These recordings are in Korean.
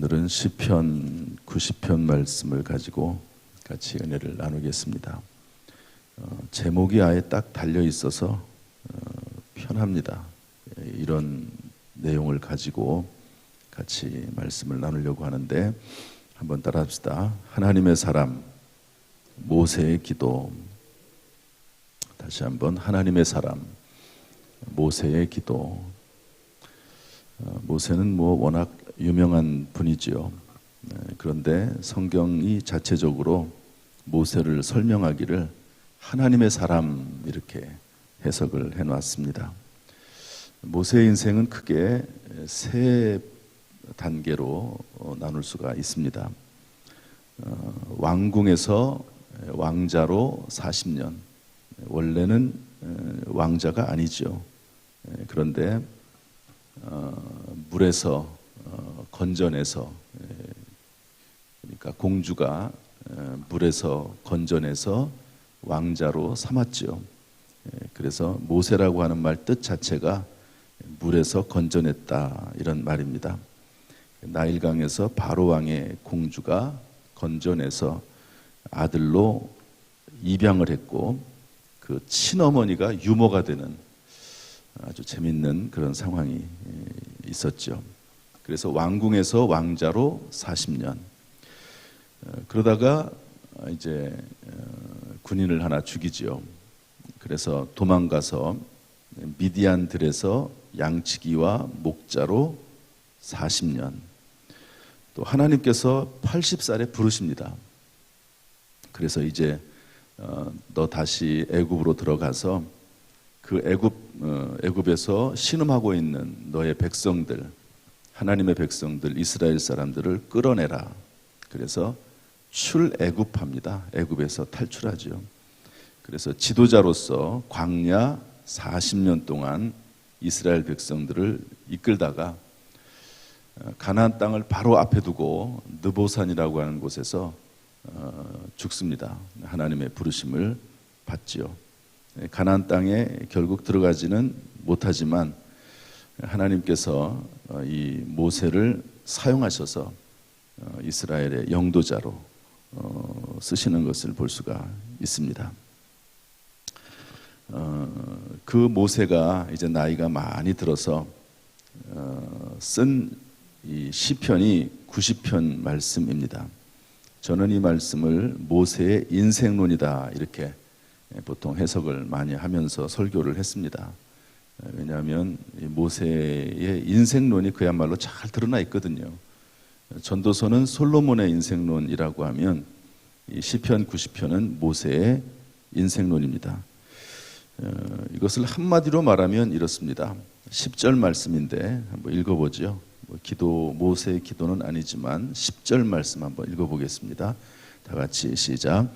오늘은 시편 90편 말씀을 가지고 같이 은혜를 나누겠습니다. 제목이 아예 딱 달려 있어서 편합니다. 이런 내용을 가지고 같이 말씀을 나누려고 하는데 한번 따라합시다. 하나님의 사람, 모세의 기도. 다시 한번 하나님의 사람, 모세의 기도. 모세는 워낙 유명한 분이지요. 그런데 성경이 자체적으로 모세를 설명하기를 하나님의 사람 이렇게 해석을 해놨습니다. 모세의 인생은 크게 세 단계로 나눌 수가 있습니다. 왕궁에서 왕자로 40년. 원래는 왕자가 아니죠. 그런데 물에서 건져내서, 그러니까 공주가 물에서 건져내서 왕자로 삼았죠. 그래서 모세라고 하는 말 뜻 자체가 물에서 건져냈다 이런 말입니다. 나일강에서 바로 왕의 공주가 건져내서 아들로 입양을 했고 그 친어머니가 유모가 되는 아주 재밌는 그런 상황이 있었죠. 그래서 왕궁에서 왕자로 40년. 그러다가 이제 군인을 하나 죽이지요. 그래서 도망가서 미디안들에서 양치기와 목자로 40년. 또 하나님께서 80살에 부르십니다. 그래서 이제 너 다시 애굽으로 들어가서 그 애굽에서 신음하고 있는 너의 백성들, 하나님의 백성들, 이스라엘 사람들을 끌어내라. 그래서 출애굽합니다. 애굽에서 탈출하죠. 그래서 지도자로서 광야 40년 동안 이스라엘 백성들을 이끌다가 가나안 땅을 바로 앞에 두고 느보산이라고 하는 곳에서 죽습니다. 하나님의 부르심을 받지요. 가나안 땅에 결국 들어가지는 못하지만 하나님께서 이 모세를 사용하셔서 이스라엘의 영도자로 쓰시는 것을 볼 수가 있습니다. 그 모세가 이제 나이가 많이 들어서 쓴 이 시편이 90편 말씀입니다. 저는 이 말씀을 모세의 인생론이다 이렇게 보통 해석을 많이 하면서 설교를 했습니다. 왜냐하면 모세의 인생론이 그야말로 잘 드러나 있거든요. 전도서는 솔로몬의 인생론이라고 하면 이 시편 90편은 모세의 인생론입니다. 이것을 한마디로 말하면 이렇습니다. 10절 말씀인데 한번 읽어보죠. 모세의 기도는 아니지만 10절 말씀 한번 읽어보겠습니다. 다 같이 시작.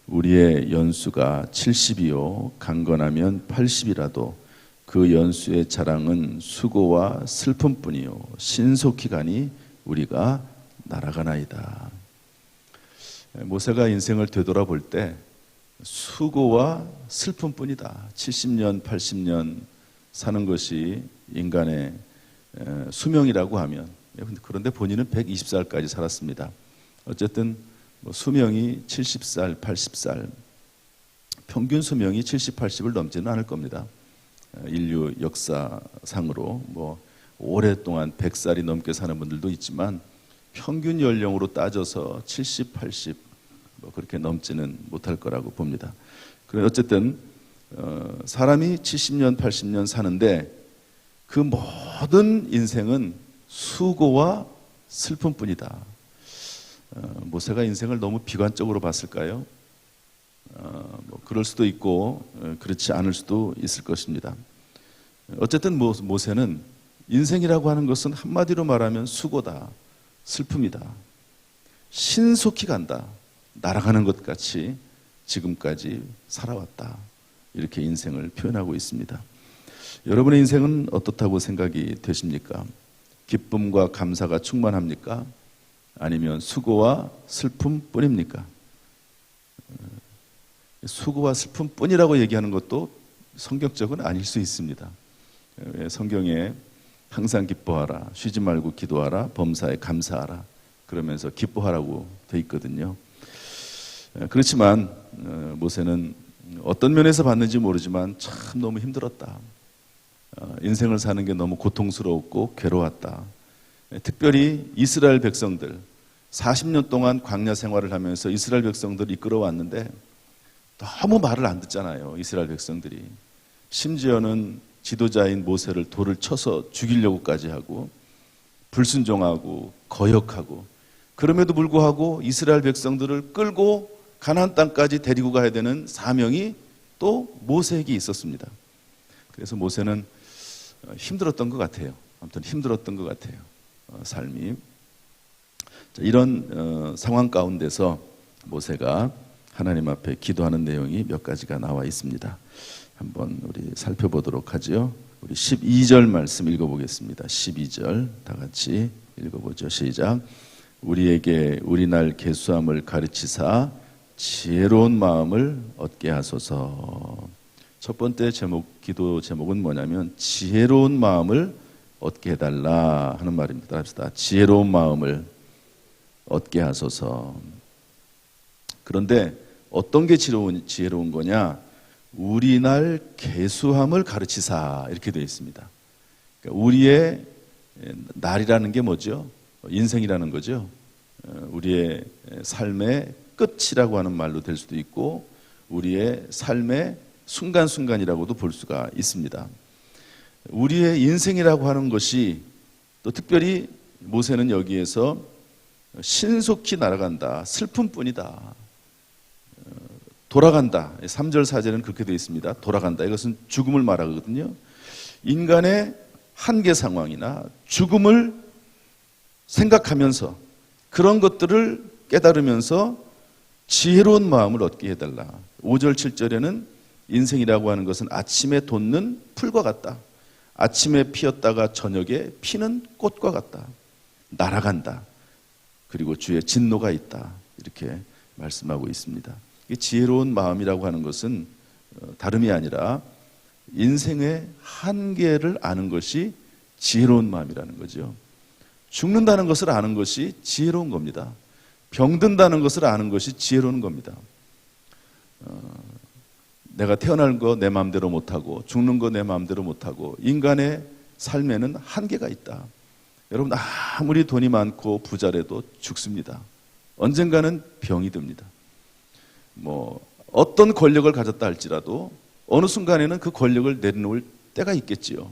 우리의 연수가 70이요 강건하면 80이라도 그 연수의 자랑은 수고와 슬픔뿐이요 신속히 가니 우리가 날아가나이다. 모세가 인생을 되돌아볼 때 수고와 슬픔뿐이다. 70년, 80년 사는 것이 인간의 수명이라고 하면, 그런데 본인은 120살까지 살았습니다. 어쨌든 수명이 70살, 80살, 평균 수명이 70, 80을 넘지는 않을 겁니다. 인류 역사상으로 오랫동안 100살이 넘게 사는 분들도 있지만 평균 연령으로 따져서 70, 80 그렇게 넘지는 못할 거라고 봅니다. 그래 어쨌든 사람이 70년, 80년 사는데 그 모든 인생은 수고와 슬픔뿐이다. 모세가 인생을 너무 비관적으로 봤을까요? 그럴 수도 있고 그렇지 않을 수도 있을 것입니다. 어쨌든 모세는 인생이라고 하는 것은 한마디로 말하면 수고다, 슬픔이다. 신속히 간다. 날아가는 것 같이 지금까지 살아왔다. 이렇게 인생을 표현하고 있습니다. 여러분의 인생은 어떻다고 생각이 되십니까? 기쁨과 감사가 충만합니까? 아니면 수고와 슬픔뿐입니까? 수고와 슬픔뿐이라고 얘기하는 것도 성경적은 아닐 수 있습니다. 성경에 항상 기뻐하라, 쉬지 말고 기도하라, 범사에 감사하라 그러면서 기뻐하라고 돼 있거든요. 그렇지만 모세는 어떤 면에서 봤는지 모르지만 참 너무 힘들었다. 인생을 사는 게 너무 고통스러웠고 괴로웠다. 특별히 이스라엘 백성들 40년 동안 광야 생활을 하면서 이스라엘 백성들을 이끌어왔는데 너무 말을 안 듣잖아요. 이스라엘 백성들이. 심지어는 지도자인 모세를 돌을 쳐서 죽이려고까지 하고 불순종하고 거역하고, 그럼에도 불구하고 이스라엘 백성들을 끌고 가나안 땅까지 데리고 가야 되는 사명이 또 모세에게 있었습니다. 그래서 모세는 힘들었던 것 같아요. 아무튼 힘들었던 것 같아요. 삶이. 자, 이런 상황 가운데서 모세가 하나님 앞에 기도하는 내용이 몇 가지가 나와 있습니다. 한번 우리 살펴보도록 하죠. 우리 12절 말씀 읽어보겠습니다. 12절 다 같이 읽어보죠. 시작. 우리에게 우리날 계수함을 가르치사 지혜로운 마음을 얻게 하소서. 첫 번째 기도 제목은 뭐냐면 지혜로운 마음을 얻게 해달라 하는 말입니다. 합시다. 지혜로운 마음을 얻게 하소서. 그런데 어떤 게 지혜로운 거냐? 우리날 계수함을 가르치사 이렇게 되어 있습니다. 그러니까 우리의 날이라는 게 뭐죠? 인생이라는 거죠. 우리의 삶의 끝이라고 하는 말로 될 수도 있고 우리의 삶의 순간순간이라고도 볼 수가 있습니다. 우리의 인생이라고 하는 것이 또 특별히 모세는 여기에서 신속히 날아간다, 슬픔뿐이다, 돌아간다. 3절 4절은 그렇게 되어 있습니다. 돌아간다. 이것은 죽음을 말하거든요. 인간의 한계 상황이나 죽음을 생각하면서 그런 것들을 깨달으면서 지혜로운 마음을 얻게 해달라. 5절 7절에는 인생이라고 하는 것은 아침에 돋는 풀과 같다. 아침에 피었다가 저녁에 피는 꽃과 같다. 날아간다. 그리고 주의 진노가 있다. 이렇게 말씀하고 있습니다. 지혜로운 마음이라고 하는 것은 다름이 아니라 인생의 한계를 아는 것이 지혜로운 마음이라는 거죠. 죽는다는 것을 아는 것이 지혜로운 겁니다. 병든다는 것을 아는 것이 지혜로운 겁니다. 내가 태어난 거 내 마음대로 못하고 죽는 거 내 마음대로 못하고 인간의 삶에는 한계가 있다. 여러분 아무리 돈이 많고 부자라도 죽습니다. 언젠가는 병이 듭니다. 어떤 권력을 가졌다 할지라도 어느 순간에는 그 권력을 내려놓을 때가 있겠지요.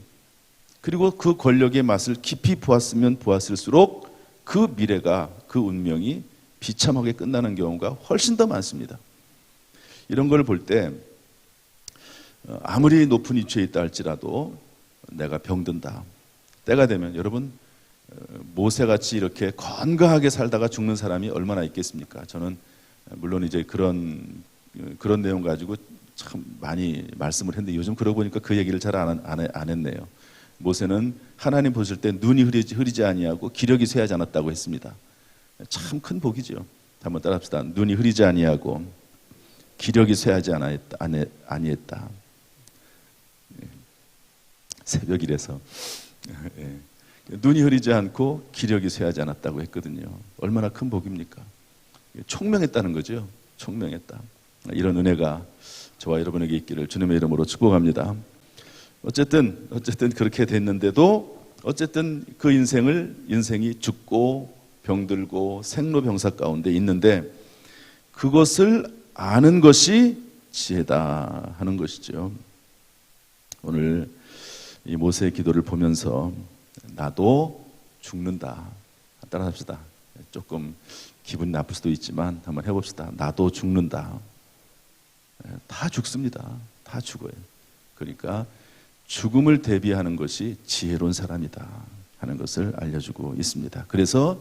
그리고 그 권력의 맛을 깊이 보았으면 보았을수록 그 미래가, 그 운명이 비참하게 끝나는 경우가 훨씬 더 많습니다. 이런 걸 볼 때 아무리 높은 위치에 있다 할지라도 내가 병든다. 때가 되면 여러분 모세같이 이렇게 건강하게 살다가 죽는 사람이 얼마나 있겠습니까? 저는 물론 이제 그런 내용 가지고 참 많이 말씀을 했는데 요즘 그러고 보니까 그 얘기를 잘 안 했네요. 모세는 하나님 보실 때 눈이 흐리지 아니하고 기력이 쇠하지 않았다고 했습니다. 참 큰 복이죠. 한번 따라합시다. 눈이 흐리지 아니하고 기력이 쇠하지 아니했다. 새벽이라서 눈이 흐리지 않고 기력이 쇠하지 않았다고 했거든요. 얼마나 큰 복입니까? 총명했다는 거죠. 총명했다. 이런 은혜가 저와 여러분에게 있기를 주님의 이름으로 축복합니다. 어쨌든 그렇게 됐는데도 어쨌든 그 인생이 죽고 병들고 생로병사 가운데 있는데 그것을 아는 것이 지혜다 하는 것이죠. 오늘 이 모세의 기도를 보면서 나도 죽는다. 따라합시다. 조금 기분 나쁠 수도 있지만 한번 해봅시다. 나도 죽는다. 다 죽습니다. 다 죽어요. 그러니까 죽음을 대비하는 것이 지혜로운 사람이다 하는 것을 알려주고 있습니다. 그래서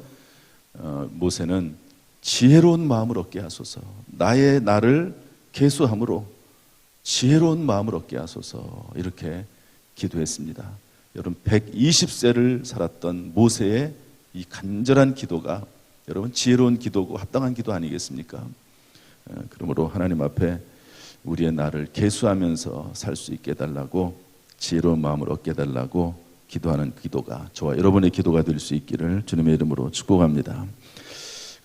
모세는 지혜로운 마음을 얻게 하소서. 나의 나를 계수함으로 지혜로운 마음을 얻게 하소서. 이렇게 기도했습니다. 여러분 120세를 살았던 모세의 이 간절한 기도가 여러분 지혜로운 기도고 합당한 기도 아니겠습니까? 그러므로 하나님 앞에 우리의 나를 계수하면서 살 수 있게 해달라고 지혜로운 마음을 얻게 해달라고 기도하는 기도가 저와 여러분의 기도가 될 수 있기를 주님의 이름으로 축복합니다.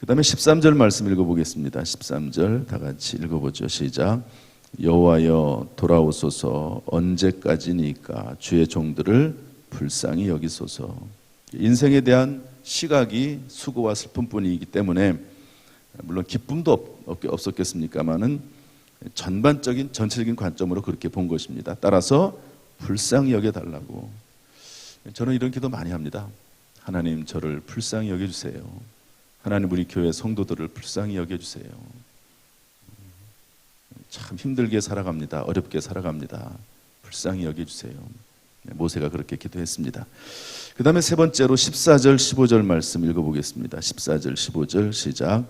그 다음에 13절 말씀 읽어보겠습니다. 13절 다 같이 읽어보죠. 시작. 여호와여 돌아오소서. 언제까지니까 주의 종들을 불쌍히 여기소서. 인생에 대한 시각이 수고와 슬픔뿐이기 때문에 물론 기쁨도 없었겠습니까마는 전체적인 관점으로 그렇게 본 것입니다. 따라서 불쌍히 여겨달라고. 저는 이런 기도 많이 합니다. 하나님 저를 불쌍히 여겨주세요. 하나님 우리 교회 성도들을 불쌍히 여겨주세요. 참 힘들게 살아갑니다. 어렵게 살아갑니다. 불쌍히 여겨주세요. 모세가 그렇게 기도했습니다. 그 다음에 세 번째로 14절 15절 말씀 읽어보겠습니다. 14절 15절 시작.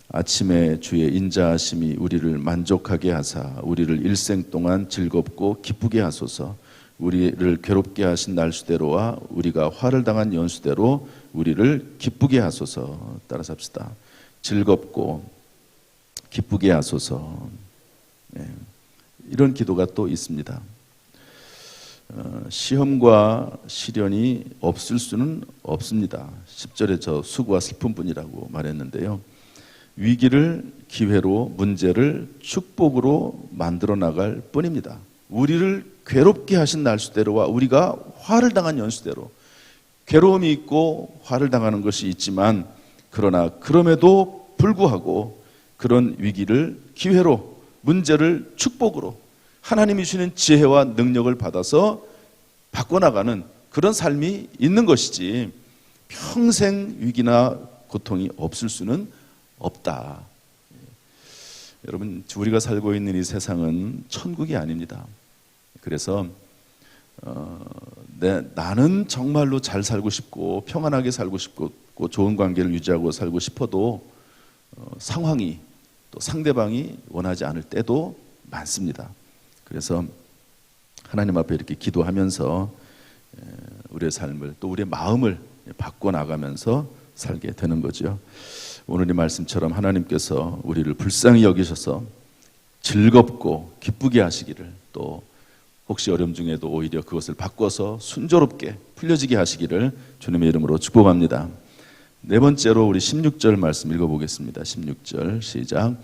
아침에 주의 인자하심이 우리를 만족하게 하사 우리를 일생 동안 즐겁고 기쁘게 하소서. 우리를 괴롭게 하신 날수대로와 우리가 화를 당한 연수대로 우리를 기쁘게 하소서. 따라서 합시다. 즐겁고 기쁘게 하소서. 네. 이런 기도가 또 있습니다. 시험과 시련이 없을 수는 없습니다. 10절에 저 수고와 슬픔뿐이라고 말했는데요. 위기를 기회로, 문제를 축복으로 만들어 나갈 뿐입니다. 우리를 괴롭게 하신 날수대로와 우리가 화를 당한 연수대로, 괴로움이 있고 화를 당하는 것이 있지만 그러나 그럼에도 불구하고 그런 위기를 기회로, 문제를 축복으로 하나님이 주시는 지혜와 능력을 받아서 바꿔나가는 그런 삶이 있는 것이지 평생 위기나 고통이 없을 수는 없다. 여러분, 우리가 살고 있는 이 세상은 천국이 아닙니다. 그래서 나는 정말로 잘 살고 싶고 평안하게 살고 싶고 좋은 관계를 유지하고 살고 싶어도 상황이 또 상대방이 원하지 않을 때도 많습니다. 그래서 하나님 앞에 이렇게 기도하면서 우리의 삶을 또 우리의 마음을 바꿔나가면서 살게 되는 거죠. 오늘 이 말씀처럼 하나님께서 우리를 불쌍히 여기셔서 즐겁고 기쁘게 하시기를, 또 혹시 어려움 중에도 오히려 그것을 바꿔서 순조롭게 풀려지게 하시기를 주님의 이름으로 축복합니다. 네 번째로 우리 16절 말씀 읽어보겠습니다. 16절 시작.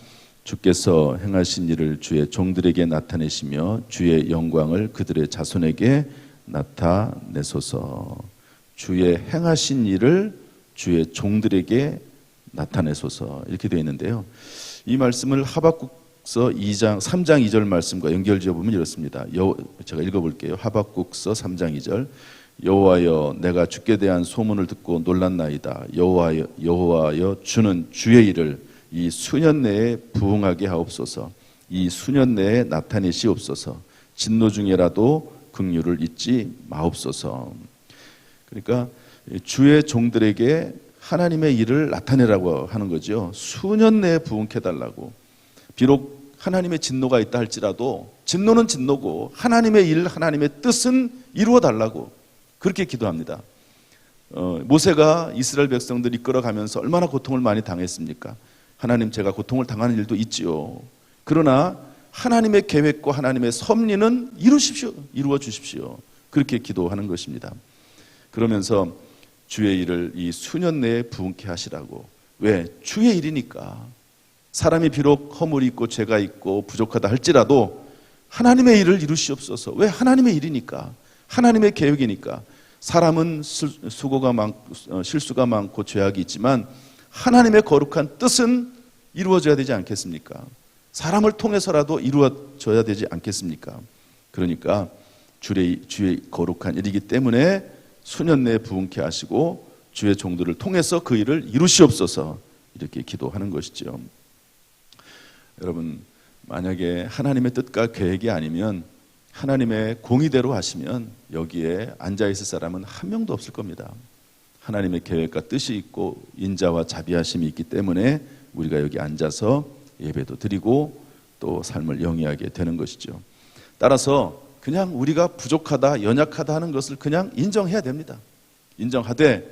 주께서 행하신 일을 주의 종들에게 나타내시며 주의 영광을 그들의 자손에게 나타내소서. 주의 행하신 일을 주의 종들에게 나타내소서. 이렇게 되어 있는데요. 이 말씀을 하박국서 3장 2절 말씀과 연결지어 보면 이렇습니다. 제가 읽어볼게요. 하박국서 3장 2절. 여호와여 내가 주께 대한 소문을 듣고 놀랐나이다. 여호와여 주는 주의 일을 이 수년 내에 부응하게 하옵소서. 이 수년 내에 나타내시옵소서. 진노 중에라도 긍휼을 잊지 마옵소서. 그러니까 주의 종들에게 하나님의 일을 나타내라고 하는 거죠. 수년 내에 부응케 해달라고. 비록 하나님의 진노가 있다 할지라도 진노는 진노고 하나님의 일, 하나님의 뜻은 이루어 달라고 그렇게 기도합니다. 모세가 이스라엘 백성들 이끌어가면서 얼마나 고통을 많이 당했습니까? 하나님, 제가 고통을 당하는 일도 있지요. 그러나 하나님의 계획과 하나님의 섭리는 이루어 주십시오. 그렇게 기도하는 것입니다. 그러면서 주의 일을 이 수년 내에 부응케 하시라고. 왜? 주의 일이니까. 사람이 비록 허물이 있고 죄가 있고 부족하다 할지라도 하나님의 일을 이루시옵소서. 왜? 하나님의 일이니까. 하나님의 계획이니까. 사람은 수고가 많고 실수가 많고 죄악이 있지만 하나님의 거룩한 뜻은 이루어져야 되지 않겠습니까? 사람을 통해서라도 이루어져야 되지 않겠습니까? 그러니까 주의 거룩한 일이기 때문에 수년 내에 부응케 하시고 주의 종들을 통해서 그 일을 이루시옵소서. 이렇게 기도하는 것이죠. 여러분, 만약에 하나님의 뜻과 계획이 아니면, 하나님의 공의대로 하시면 여기에 앉아있을 사람은 한 명도 없을 겁니다. 하나님의 계획과 뜻이 있고 인자와 자비하심이 있기 때문에 우리가 여기 앉아서 예배도 드리고 또 삶을 영위하게 되는 것이죠. 따라서 그냥 우리가 부족하다, 연약하다 하는 것을 그냥 인정해야 됩니다. 인정하되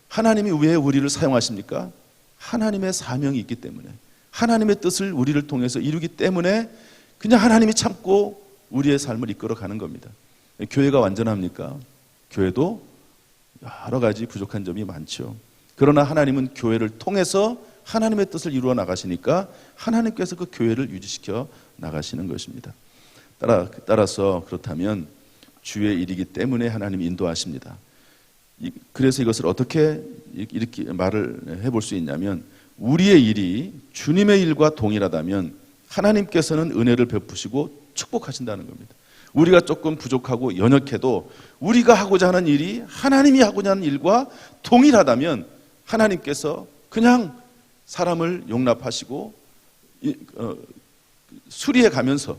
하나님이 왜 우리를 사용하십니까? 하나님의 사명이 있기 때문에, 하나님의 뜻을 우리를 통해서 이루기 때문에 그냥 하나님이 참고 우리의 삶을 이끌어가는 겁니다. 교회가 완전합니까? 교회도 여러 가지 부족한 점이 많죠. 그러나 하나님은 교회를 통해서 하나님의 뜻을 이루어 나가시니까 하나님께서 그 교회를 유지시켜 나가시는 것입니다. 따라서 그렇다면 주의 일이기 때문에 하나님이 인도하십니다. 그래서 이것을 어떻게 이렇게 말을 해볼 수 있냐면, 우리의 일이 주님의 일과 동일하다면 하나님께서는 은혜를 베푸시고 축복하신다는 겁니다. 우리가 조금 부족하고 연약해도 우리가 하고자 하는 일이 하나님이 하고자 하는 일과 동일하다면 하나님께서 그냥 사람을 용납하시고 수리해가면서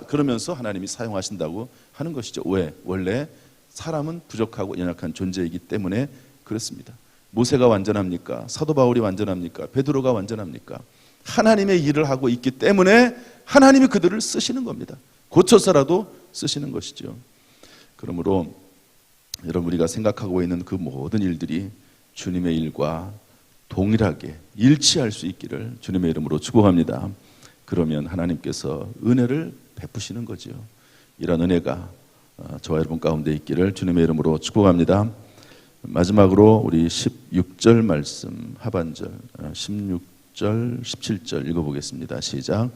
그러면서 하나님이 사용하신다고 하는 것이죠. 왜? 원래 사람은 부족하고 연약한 존재이기 때문에 그렇습니다. 모세가 완전합니까? 사도 바울이 완전합니까? 베드로가 완전합니까? 하나님의 일을 하고 있기 때문에 하나님이 그들을 쓰시는 겁니다. 고쳐서라도 쓰시는 것이죠. 그러므로 여러분, 우리가 생각하고 있는 그 모든 일들이 주님의 일과 동일하게 일치할 수 있기를 주님의 이름으로 축복합니다. 그러면 하나님께서 은혜를 베푸시는 거죠. 이런 은혜가 저와 여러분 가운데 있기를 주님의 이름으로 축복합니다. 마지막으로 우리 16절 말씀 하반절 16절 17절 읽어보겠습니다. 시작.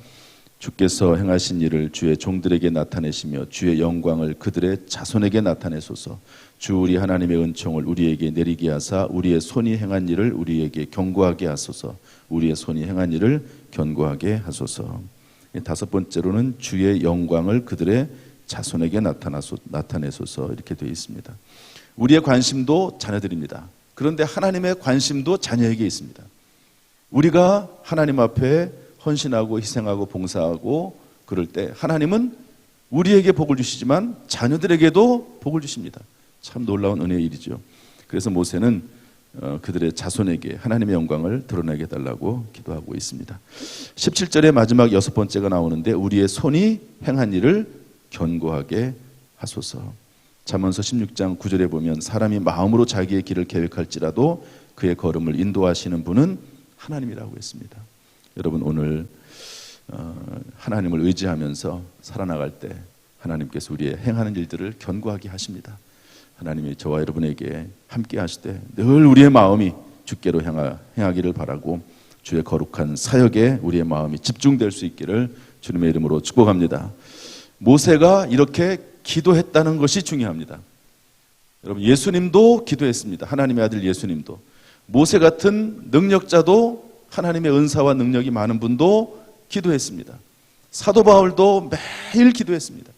주께서 행하신 일을 주의 종들에게 나타내시며 주의 영광을 그들의 자손에게 나타내소서. 주 우리 하나님의 은총을 우리에게 내리게 하사 우리의 손이 행한 일을 우리에게 경고하게 하소서. 우리의 손이 행한 일을 견고하게 하소서. 다섯 번째로는 주의 영광을 그들의 자손에게 나타내소서, 이렇게 되어 있습니다. 우리의 관심도 자녀들입니다. 그런데 하나님의 관심도 자녀에게 있습니다. 우리가 하나님 앞에 헌신하고 희생하고 봉사하고 그럴 때 하나님은 우리에게 복을 주시지만 자녀들에게도 복을 주십니다. 참 놀라운 은혜의 일이죠. 그래서 모세는 그들의 자손에게 하나님의 영광을 드러내게 해달라고 기도하고 있습니다. 17절의 마지막 여섯 번째가 나오는데, 우리의 손이 행한 일을 견고하게 하소서. 잠언서 16장 9절에 보면 사람이 마음으로 자기의 길을 계획할지라도 그의 걸음을 인도하시는 분은 하나님이라고 했습니다. 여러분, 오늘 하나님을 의지하면서 살아나갈 때 하나님께서 우리의 행하는 일들을 견고하게 하십니다. 하나님이 저와 여러분에게 함께 하실 때 늘 우리의 마음이 주께로 행하기를 바라고 주의 거룩한 사역에 우리의 마음이 집중될 수 있기를 주님의 이름으로 축복합니다. 모세가 이렇게 기도했다는 것이 중요합니다. 여러분, 예수님도 기도했습니다. 하나님의 아들 예수님도. 모세 같은 능력자도, 하나님의 은사와 능력이 많은 분도 기도했습니다. 사도 바울도 매일 기도했습니다.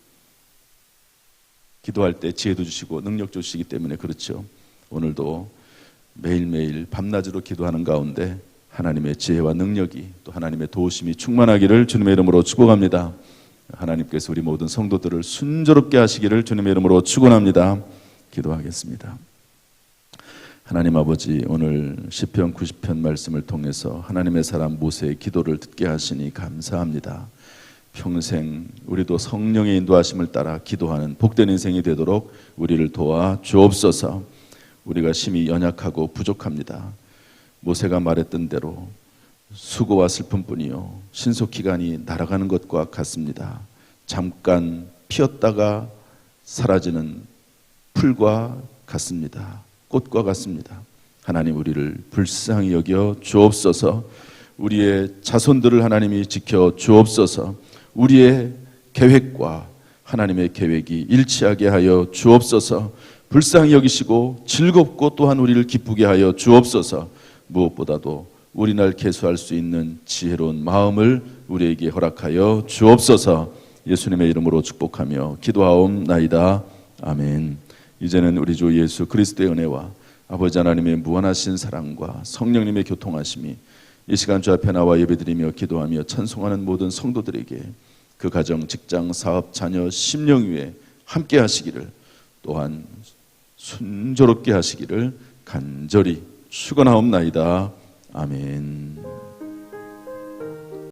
기도할 때 지혜도 주시고 능력도 주시기 때문에 그렇죠. 오늘도 매일매일 밤낮으로 기도하는 가운데 하나님의 지혜와 능력이, 또 하나님의 도우심이 충만하기를 주님의 이름으로 축복합니다. 하나님께서 우리 모든 성도들을 순조롭게 하시기를 주님의 이름으로 축원합니다. 기도하겠습니다. 하나님 아버지, 오늘 시편 90편 말씀을 통해서 하나님의 사람 모세의 기도를 듣게 하시니 감사합니다. 평생 우리도 성령의 인도하심을 따라 기도하는 복된 인생이 되도록 우리를 도와 주옵소서. 우리가 심히 연약하고 부족합니다. 모세가 말했던 대로 수고와 슬픔뿐이요 신속기간이 날아가는 것과 같습니다. 잠깐 피었다가 사라지는 풀과 같습니다. 꽃과 같습니다. 하나님, 우리를 불쌍히 여겨 주옵소서. 우리의 자손들을 하나님이 지켜 주옵소서. 우리의 계획과 하나님의 계획이 일치하게 하여 주옵소서. 불쌍히 여기시고 즐겁고 또한 우리를 기쁘게 하여 주옵소서. 무엇보다도 우리 날 계수할 수 있는 지혜로운 마음을 우리에게 허락하여 주옵소서. 예수님의 이름으로 축복하며 기도하옵나이다. 아멘. 이제는 우리 주 예수 그리스도의 은혜와 아버지 하나님의 무한하신 사랑과 성령님의 교통하심이 이 시간 주 앞에 나와 예배드리며 기도하며 찬송하는 모든 성도들에게 그 가정, 직장, 사업, 자녀, 심령 위에 함께 하시기를, 또한 순조롭게 하시기를 간절히 축원하옵나이다. 아멘.